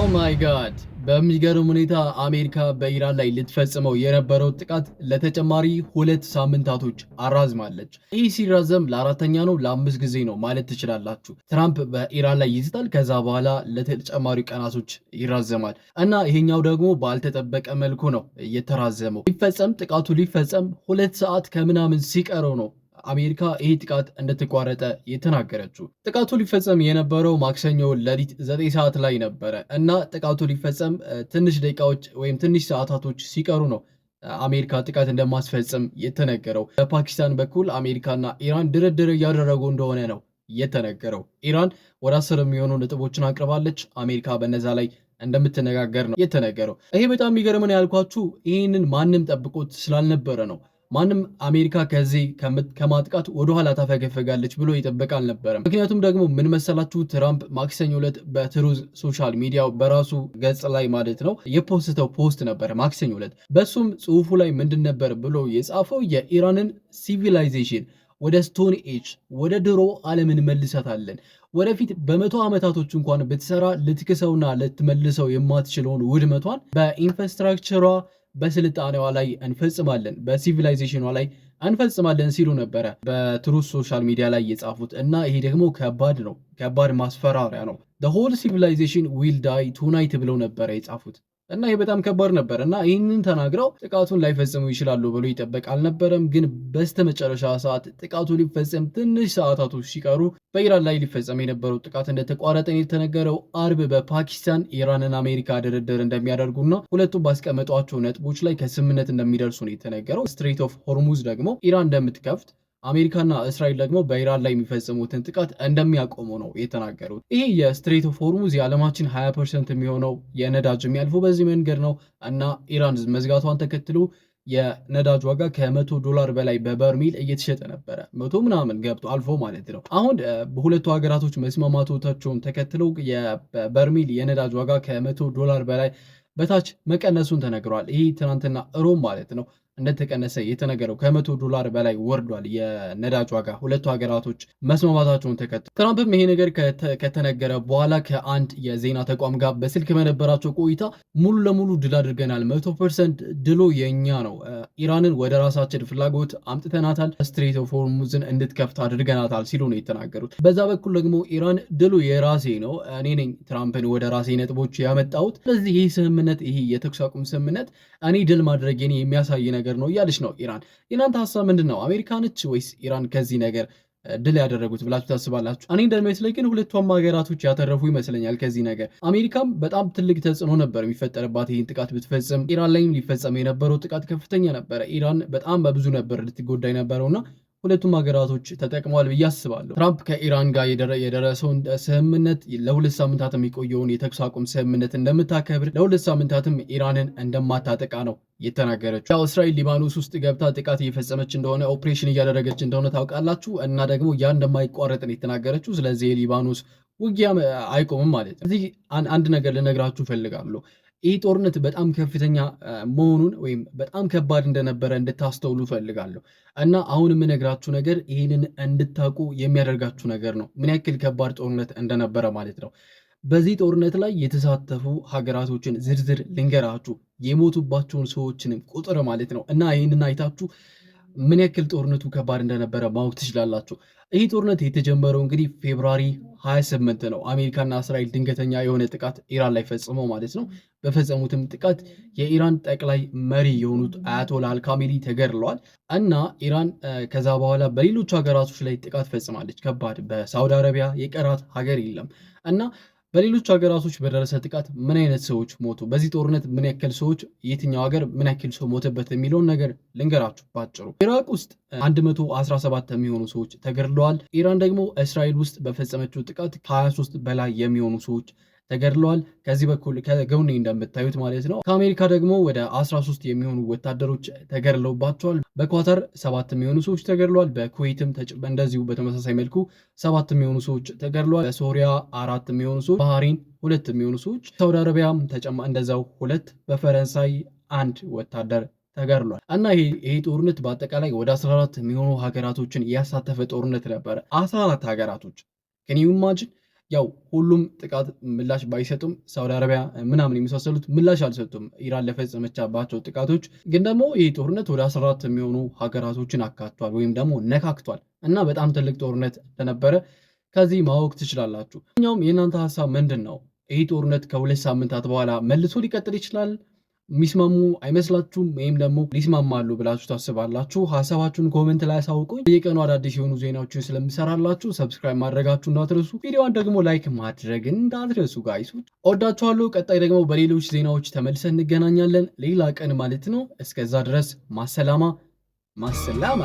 ኦ ማይ ጋድ! በሚገርም ሁኔታ አሜሪካ በኢራን ላይ ልትፈጽመው የነበረው ጥቃት ለተጨማሪ 2 ሳምንታቶች አራዝማለች። ይህ ሲራዘም ለአራተኛ ነው ለአምስት ጊዜ ነው ማለት ትችላላችሁ። ትራምፕ በኢራን ላይ ይዝታል፣ ከዛ በኋላ ለተጨማሪ ቀናቶች ይራዘማል እና ይሄኛው ደግሞ ባልተጠበቀ መልኩ ነው የተራዘመው። ጥቃቱ ሊፈጸም 2 ሰዓት ከምናምን ሲቀረው ነው አሜሪካ ይህ ጥቃት እንደተቋረጠ የተናገረችው። ጥቃቱ ሊፈጸም የነበረው ማክሰኞ ሌሊት 9 ሰዓት ላይ ነበረ እና ጥቃቱ ሊፈጸም ትንሽ ደቂቃዎች ወይም ትንሽ ሰዓታቶች ሲቀሩ ነው አሜሪካ ጥቃት እንደማስፈጽም የተነገረው። በፓኪስታን በኩል አሜሪካና ኢራን ድርድር እያደረጉ እንደሆነ ነው የተነገረው። ኢራን ወደ 10 የሚሆኑ ነጥቦችን አቅርባለች። አሜሪካ በነዛ ላይ እንደምትነጋገር ነው የተነገረው። ይሄ በጣም የሚገርም ነው ያልኳችሁ ይህንን ማንም ጠብቆት ስላልነበረ ነው። ማንም አሜሪካ ከዚህ ከማጥቃት ወደኋላ ታፈገፈጋለች ብሎ ይጠበቅ አልነበረም። ምክንያቱም ደግሞ ምን መሰላችሁ፣ ትራምፕ ማክሰኞ ዕለት በትሩዝ ሶሻል ሚዲያው በራሱ ገጽ ላይ ማለት ነው የፖስተው ፖስት ነበር ማክሰኞ ዕለት። በሱም ጽሁፉ ላይ ምንድን ነበር ብሎ የጻፈው የኢራንን ሲቪላይዜሽን ወደ ስቶን ኤጅ ወደ ድሮ ዓለምን መልሳታለን። ወደፊት በመቶ ዓመታቶች እንኳን ብትሰራ ልትክሰውና ልትመልሰው የማትችለውን ውድመቷን በኢንፍራስትራክቸሯ በስልጣኔዋ ላይ እንፈጽማለን፣ በሲቪላይዜሽኗ ላይ እንፈጽማለን ሲሉ ነበረ በትሩዝ ሶሻል ሚዲያ ላይ የጻፉት እና ይሄ ደግሞ ከባድ ነው፣ ከባድ ማስፈራሪያ ነው። the whole civilization will die tonight ብለው ነበረ የጻፉት እና ይሄ በጣም ከባድ ነበር እና ይህንን ተናግረው ጥቃቱን ላይፈጽሙ ይችላሉ ብሎ ይጠበቅ አልነበረም። ግን በስተመጨረሻ ሰዓት ጥቃቱ ሊፈጸም ትንሽ ሰዓታቶች ሲቀሩ በኢራን ላይ ሊፈጸም የነበረው ጥቃት እንደተቋረጠ የተነገረው። አርብ በፓኪስታን ኢራንና አሜሪካ ድርድር እንደሚያደርጉና ሁለቱም ባስቀመጧቸው ነጥቦች ላይ ከስምምነት እንደሚደርሱ ነው የተነገረው። ስትሬት ኦፍ ሆርሙዝ ደግሞ ኢራን እንደምትከፍት አሜሪካና እስራኤል ደግሞ በኢራን ላይ የሚፈጽሙትን ጥቃት እንደሚያቆሙ ነው የተናገሩት። ይሄ የስትሬት ኦፍ ሆርሙዝ የዓለማችን 20% የሚሆነው የነዳጅ የሚያልፉ በዚህ መንገድ ነው እና ኢራን መዝጋቷን ተከትሎ የነዳጅ ዋጋ $100 በላይ በበርሚል እየተሸጠ ነበረ። 100 ምናምን ገብቶ አልፎ ማለት ነው። አሁን በሁለቱ ሀገራቶች መስማማቶቻቸውን ተከትለው የበርሚል የነዳጅ ዋጋ $100 በላይ በታች መቀነሱን ተነግሯል። ይህ ትናንትና ሮም ማለት ነው እንደተቀነሰ የተነገረው $100 በላይ ወርዷል የነዳጅ ዋጋ ሁለቱ ሀገራቶች መስማማታቸውን ተከትሎ። ትራምፕም ይሄ ነገር ከተነገረ በኋላ ከአንድ የዜና ተቋም ጋር በስልክ በነበራቸው ቆይታ ሙሉ ለሙሉ ድል አድርገናል፣ 100% ድሎ የኛ ነው፣ ኢራንን ወደ ራሳችን ፍላጎት አምጥተናታል፣ ስትሬት ኦፍ ሆርሙዝን እንድትከፍት አድርገናታል ሲሉ ነው የተናገሩት። በዛ በኩል ደግሞ ኢራን ድሉ የራሴ ነው፣ እኔ ነኝ ትራምፕን ወደ ራሴ ነጥቦች ያመጣሁት፣ ስለዚህ ይህ ስምምነት ይህ የተኩስ አቁም ስምምነት እኔ ድል ማድረጌን የሚያሳይ ነገር ነው እያለች ነው ኢራን። የእናንተ ሀሳብ ምንድን ነው? አሜሪካ ነች ወይስ ኢራን ከዚህ ነገር ድል ያደረጉት ብላችሁ ታስባላችሁ? እኔ እንደሚመስለኝ ግን ሁለቱም ሀገራቶች ያተረፉ ይመስለኛል ከዚህ ነገር። አሜሪካም በጣም ትልቅ ተጽዕኖ ነበር የሚፈጠርባት ይህን ጥቃት ብትፈጽም። ኢራን ላይም ሊፈጸም የነበረው ጥቃት ከፍተኛ ነበረ። ኢራን በጣም በብዙ ነበር ልትጎዳ የነበረውና ሁለቱም ሀገራቶች ተጠቅመዋል ብዬ አስባለሁ። ትራምፕ ከኢራን ጋር የደረሰውን ስምምነት ለ2 ሳምንታት የሚቆየውን የተኩስ አቁም ስምምነት እንደምታከብር፣ ለ2 ሳምንታትም ኢራንን እንደማታጠቃ ነው የተናገረችው። ያው እስራኤል ሊባኖስ ውስጥ ገብታ ጥቃት እየፈጸመች እንደሆነ ኦፕሬሽን እያደረገች እንደሆነ ታውቃላችሁ እና ደግሞ ያ እንደማይቋረጥ ነው የተናገረችው። ስለዚህ የሊባኖስ ውጊያ አይቆምም ማለት ነው። እዚህ አንድ ነገር ልነግራችሁ እፈልጋለሁ። ይህ ጦርነት በጣም ከፍተኛ መሆኑን ወይም በጣም ከባድ እንደነበረ እንድታስተውሉ ፈልጋለሁ እና አሁን የምነግራችሁ ነገር ይህንን እንድታውቁ የሚያደርጋችሁ ነገር ነው፣ ምን ያክል ከባድ ጦርነት እንደነበረ ማለት ነው። በዚህ ጦርነት ላይ የተሳተፉ ሀገራቶችን ዝርዝር ልንገራችሁ፣ የሞቱባቸውን ሰዎችንም ቁጥር ማለት ነው እና ይህንን አይታችሁ ምን ያክል ጦርነቱ ከባድ እንደነበረ ማወቅ ትችላላችሁ። ይህ ጦርነት የተጀመረው እንግዲህ ፌብሩዋሪ 28 ነው። አሜሪካና እስራኤል ድንገተኛ የሆነ ጥቃት ኢራን ላይ ፈጽመው ማለት ነው። በፈጸሙትም ጥቃት የኢራን ጠቅላይ መሪ የሆኑት አያቶላ አልካሜኒ ተገድለዋል እና ኢራን ከዛ በኋላ በሌሎች ሀገራቶች ላይ ጥቃት ፈጽማለች። ከባድ በሳውዲ አረቢያ የቀራት ሀገር የለም እና በሌሎች ሀገራቶች በደረሰ ጥቃት ምን አይነት ሰዎች ሞቱ፣ በዚህ ጦርነት ምን ያክል ሰዎች፣ የትኛው ሀገር ምን ያክል ሰው ሞተበት የሚለውን ነገር ልንገራችሁ ባጭሩ። ኢራቅ ውስጥ 117 የሚሆኑ ሰዎች ተገድለዋል። ኢራን ደግሞ እስራኤል ውስጥ በፈጸመችው ጥቃት ከ23 በላይ የሚሆኑ ሰዎች ተገድለዋል። ከዚህ በኩል ከጎኔ እንደምታዩት ማለት ነው። ከአሜሪካ ደግሞ ወደ 13 የሚሆኑ ወታደሮች ተገድለውባቸዋል። በኳታር 7 የሚሆኑ ሰዎች ተገድለዋል። በኩዌትም እንደዚሁ በተመሳሳይ መልኩ 7 የሚሆኑ ሰዎች ተገድለዋል። በሶሪያ 4 የሚሆኑ ሰዎች፣ ባህሬን 2 የሚሆኑ ሰዎች፣ ሳውዲ አረቢያም እንደዛው 2፣ በፈረንሳይ 1 ወታደር ተገድሏል እና ይሄ ጦርነት በአጠቃላይ ወደ 14 የሚሆኑ ሀገራቶችን ያሳተፈ ጦርነት ነበረ። 14 ሀገራቶች ከኒው ኢማጂን ያው ሁሉም ጥቃት ምላሽ ባይሰጡም ሳውዲ አረቢያ ምናምን የመሳሰሉት ምላሽ አልሰጡም ኢራን ለፈጸመቻባቸው ጥቃቶች። ግን ደግሞ ይህ ጦርነት ወደ 14 የሚሆኑ ሀገራቶችን አካቷል ወይም ደግሞ ነካክቷል እና በጣም ትልቅ ጦርነት እንደነበረ ከዚህ ማወቅ ትችላላችሁ። ኛውም የእናንተ ሀሳብ ምንድን ነው? ይህ ጦርነት ከ2 ሳምንታት በኋላ መልሶ ሊቀጥል ይችላል? የሚስማሙ አይመስላችሁም? ወይም ደግሞ ሊስማማሉ ብላችሁ ታስባላችሁ? ሀሳባችሁን ኮሜንት ላይ አሳውቁኝ። በየቀኑ አዳዲስ የሆኑ ዜናዎችን ስለምሰራላችሁ ሰብስክራይብ ማድረጋችሁ እንዳትረሱ፣ ቪዲዮዋን ደግሞ ላይክ ማድረግን እንዳትረሱ ጋይሶች። እወዳችኋለሁ። ቀጣይ ደግሞ በሌሎች ዜናዎች ተመልሰን እንገናኛለን፣ ሌላ ቀን ማለት ነው። እስከዛ ድረስ ማሰላማ ማሰላማ